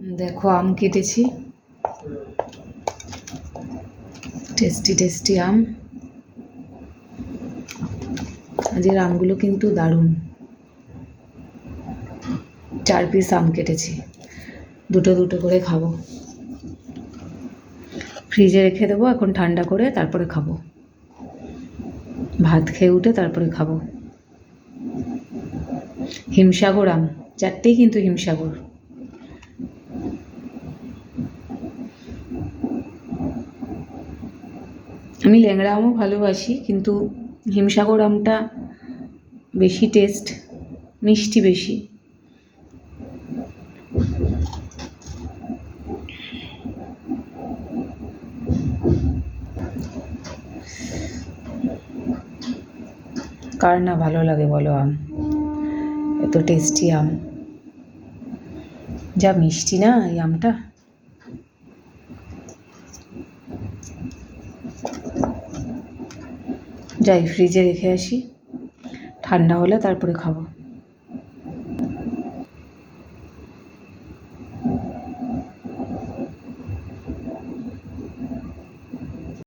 দেখো আম কেটেছি, tasty tasty আম। আজকের আমগুলো কিন্তু দারুণ। 4 পিস আম কেটেছি, দুটো দুটো করে খাবো। ফ্রিজে রেখে দেবো এখন ঠান্ডা করে, তারপরে খাবো। ভাত খেয়ে উঠে তারপরে খাবো। হিমসাগর আম, 4টেই কিন্তু হিমসাগর। আমি ল্যাংড়া আমও ভালোবাসি, কিন্তু হিমসাগর আমটা বেশি টেস্ট, মিষ্টি বেশি। কার না ভালো লাগে বলো আম, এত টেস্টি আম, যা মিষ্টি না এই আমটা। যাই ফ্রিজে রেখে আসি, ঠান্ডা হলে তারপরে খাবো।